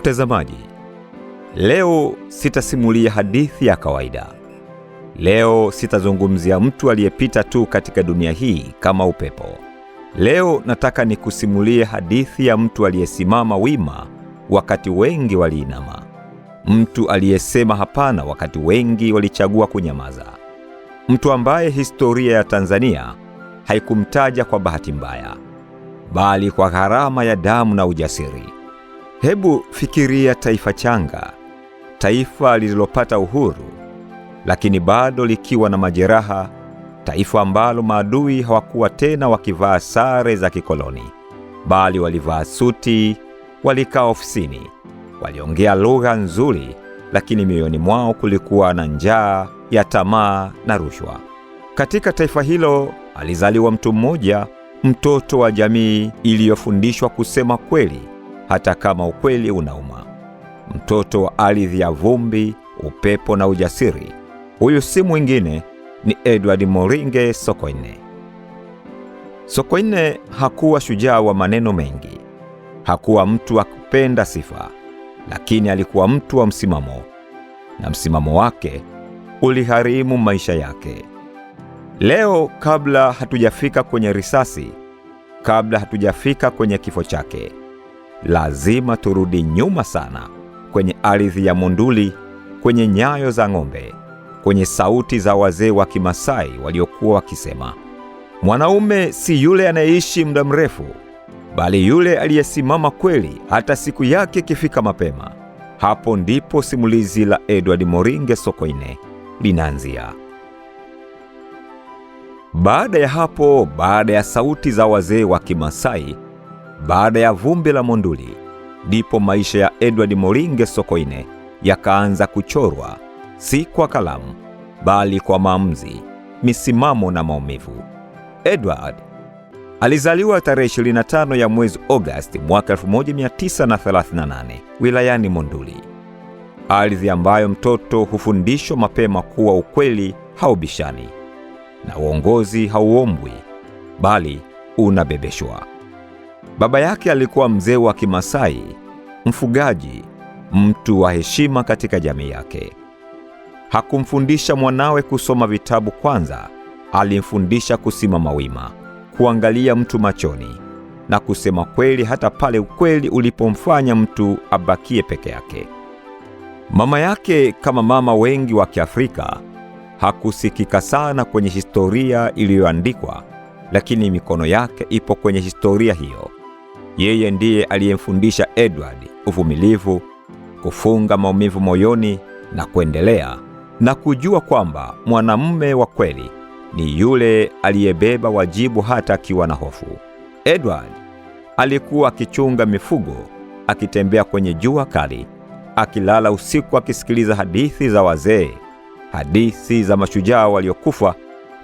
Mtazamaji, leo sitasimulia hadithi ya kawaida. Leo sitazungumzia mtu aliyepita tu katika dunia hii kama upepo. Leo nataka nikusimulie hadithi ya mtu aliyesimama wima wakati wengi waliinama. Mtu aliyesema hapana wakati wengi walichagua kunyamaza. Mtu ambaye historia ya Tanzania haikumtaja kwa bahati mbaya, bali kwa gharama ya damu na ujasiri. Hebu fikiria taifa changa, taifa lililopata uhuru, lakini bado likiwa na majeraha, taifa ambalo maadui hawakuwa tena wakivaa sare za kikoloni, bali walivaa suti, walikaa ofisini, waliongea lugha nzuri, lakini mioyoni mwao kulikuwa na njaa ya tamaa na rushwa. Katika taifa hilo alizaliwa mtu mmoja, mtoto wa jamii iliyofundishwa kusema kweli hata kama ukweli unauma. Mtoto wa ardhi ya vumbi, upepo na ujasiri. Huyu si mwingine ni Edward Moringe Sokoine. Sokoine hakuwa shujaa wa maneno mengi. Hakuwa mtu wa kupenda sifa, lakini alikuwa mtu wa msimamo. Na msimamo wake uligharimu maisha yake. Leo, kabla hatujafika kwenye risasi, kabla hatujafika kwenye kifo chake, lazima turudi nyuma sana, kwenye ardhi ya Monduli, kwenye nyayo za ng'ombe, kwenye sauti za wazee wa Kimasai waliokuwa wakisema, mwanaume si yule anayeishi muda mrefu, bali yule aliyesimama kweli hata siku yake ikifika mapema. Hapo ndipo simulizi la Edward Moringe Sokoine linaanzia. Baada ya hapo, baada ya sauti za wazee wa Kimasai, baada ya vumbi la Monduli, ndipo maisha ya Edward Moringe Sokoine yakaanza kuchorwa, si kwa kalamu, bali kwa maamuzi, misimamo na maumivu. Edward alizaliwa tarehe 25 ya mwezi Agosti mwaka 1938 wilayani Monduli, ardhi ambayo mtoto hufundishwa mapema kuwa ukweli haubishani na uongozi hauombwi, bali unabebeshwa. Baba yake alikuwa mzee wa Kimasai, mfugaji, mtu wa heshima katika jamii yake. Hakumfundisha mwanawe kusoma vitabu kwanza, alimfundisha kusimama wima, kuangalia mtu machoni na kusema kweli hata pale ukweli ulipomfanya mtu abakie peke yake. Mama yake, kama mama wengi wa Kiafrika, hakusikika sana kwenye historia iliyoandikwa, lakini mikono yake ipo kwenye historia hiyo. Yeye ndiye aliyemfundisha Edward uvumilivu, kufunga maumivu moyoni na kuendelea, na kujua kwamba mwanamume wa kweli ni yule aliyebeba wajibu hata akiwa na hofu. Edward alikuwa akichunga mifugo, akitembea kwenye jua kali, akilala usiku akisikiliza hadithi za wazee, hadithi za mashujaa waliokufa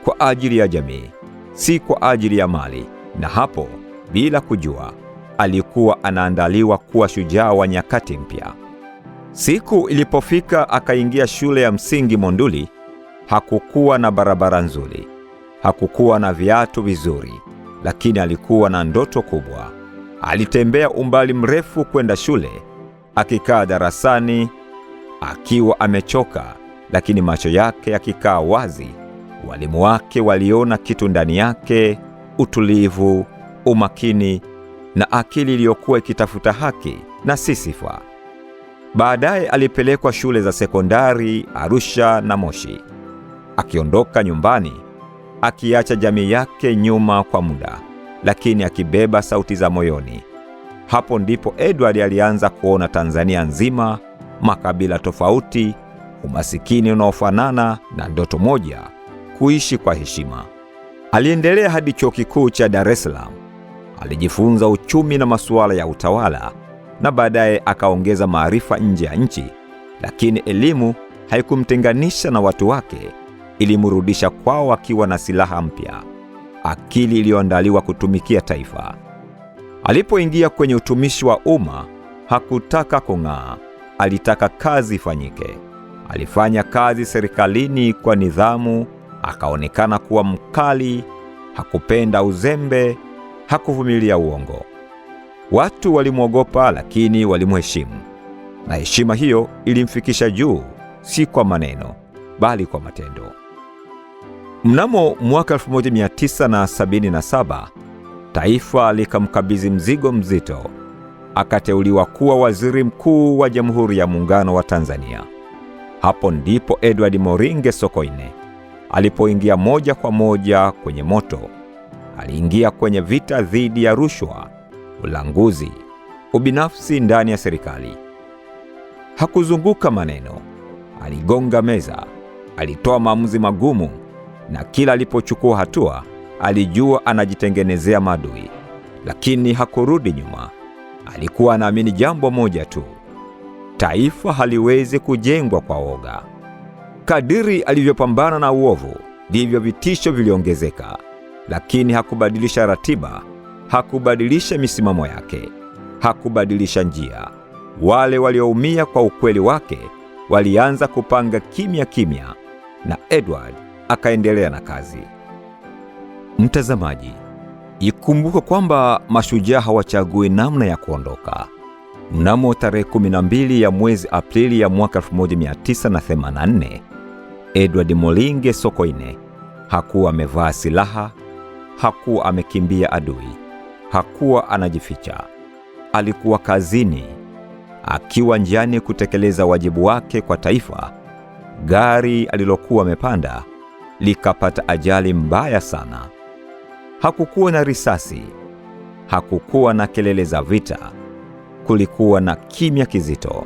kwa ajili ya jamii, si kwa ajili ya mali. Na hapo, bila kujua, alikuwa anaandaliwa kuwa shujaa wa nyakati mpya. Siku ilipofika akaingia shule ya msingi Monduli, hakukuwa na barabara nzuri, hakukuwa na viatu vizuri, lakini alikuwa na ndoto kubwa. Alitembea umbali mrefu kwenda shule, akikaa darasani akiwa amechoka, lakini macho yake yakikaa wazi. Walimu wake waliona kitu ndani yake, utulivu, umakini na akili iliyokuwa ikitafuta haki na si sifa. Baadaye alipelekwa shule za sekondari Arusha na Moshi, akiondoka nyumbani, akiacha jamii yake nyuma kwa muda, lakini akibeba sauti za moyoni. Hapo ndipo Edward alianza kuona Tanzania nzima, makabila tofauti, umasikini unaofanana na ndoto moja, kuishi kwa heshima. Aliendelea hadi chuo kikuu cha Dar es Salaam. Alijifunza uchumi na masuala ya utawala, na baadaye akaongeza maarifa nje ya nchi, lakini elimu haikumtenganisha na watu wake. Ilimrudisha kwao akiwa na silaha mpya, akili iliyoandaliwa kutumikia taifa. Alipoingia kwenye utumishi wa umma, hakutaka kung'aa, alitaka kazi ifanyike. Alifanya kazi serikalini kwa nidhamu, akaonekana kuwa mkali, hakupenda uzembe, hakuvumilia uongo. Watu walimwogopa, lakini walimheshimu. na heshima hiyo ilimfikisha juu, si kwa maneno bali kwa matendo. Mnamo mwaka 1977 taifa likamkabidhi mzigo mzito. Akateuliwa kuwa waziri mkuu wa Jamhuri ya Muungano wa Tanzania. Hapo ndipo Edward Moringe Sokoine alipoingia moja kwa moja kwenye moto. Aliingia kwenye vita dhidi ya rushwa, ulanguzi, ubinafsi ndani ya serikali. Hakuzunguka maneno, aligonga meza, alitoa maamuzi magumu, na kila alipochukua hatua alijua anajitengenezea maadui, lakini hakurudi nyuma. Alikuwa anaamini jambo moja tu: taifa haliwezi kujengwa kwa woga. Kadiri alivyopambana na uovu, ndivyo vitisho viliongezeka, lakini hakubadilisha ratiba, hakubadilisha misimamo yake, hakubadilisha njia. Wale walioumia kwa ukweli wake walianza kupanga kimya kimya, na Edward akaendelea na kazi. Mtazamaji, ikumbuke kwamba mashujaa hawachagui namna ya kuondoka. Mnamo tarehe 12 ya mwezi Aprili ya mwaka 1984, Edward Moringe Sokoine hakuwa amevaa silaha, hakuwa amekimbia adui, hakuwa anajificha. Alikuwa kazini, akiwa njiani kutekeleza wajibu wake kwa taifa. Gari alilokuwa amepanda likapata ajali mbaya sana. Hakukuwa na risasi, hakukuwa na kelele za vita. Kulikuwa na kimya kizito,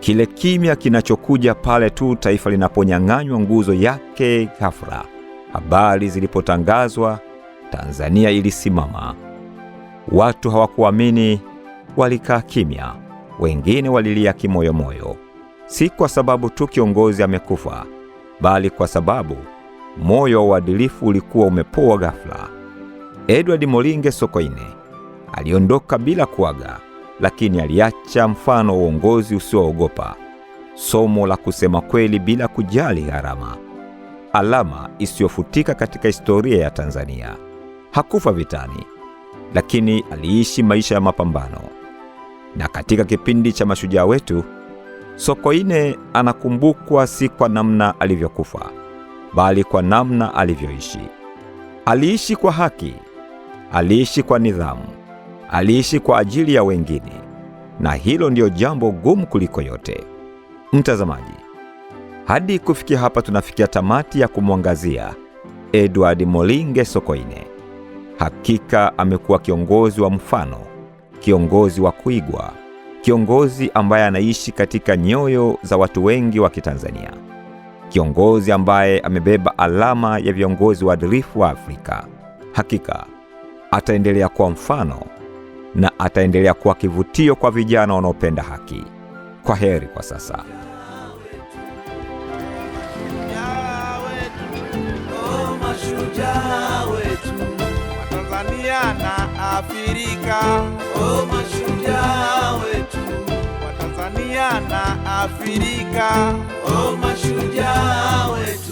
kile kimya kinachokuja pale tu taifa linaponyang'anywa nguzo yake ghafla. Habari zilipotangazwa, Tanzania ilisimama. Watu hawakuamini, walikaa kimya, wengine walilia kimoyomoyo, si kwa sababu tu kiongozi amekufa, bali kwa sababu moyo wa uadilifu ulikuwa umepoa ghafla. Edward Moringe Sokoine aliondoka bila kuaga, lakini aliacha mfano wa uongozi usioogopa, somo la kusema kweli bila kujali gharama, alama isiyofutika katika historia ya Tanzania. Hakufa vitani, lakini aliishi maisha ya mapambano. Na katika kipindi cha mashujaa wetu, Sokoine anakumbukwa si kwa namna alivyokufa, bali kwa namna alivyoishi. Aliishi kwa haki, aliishi kwa nidhamu, aliishi kwa ajili ya wengine, na hilo ndio jambo gumu kuliko yote. Mtazamaji, hadi kufikia hapa tunafikia tamati ya kumwangazia Edward Moringe Sokoine. Hakika amekuwa kiongozi wa mfano, kiongozi wa kuigwa, kiongozi ambaye anaishi katika nyoyo za watu wengi wa Kitanzania, kiongozi ambaye amebeba alama ya viongozi waadilifu wa Afrika. Hakika ataendelea kuwa mfano na ataendelea kuwa kivutio kwa vijana wanaopenda haki. Kwa heri kwa sasa. Mashujaa wetu wa Tanzania na Afrika, mashujaa wetu wa Tanzania na Afrika, mashujaa wetu.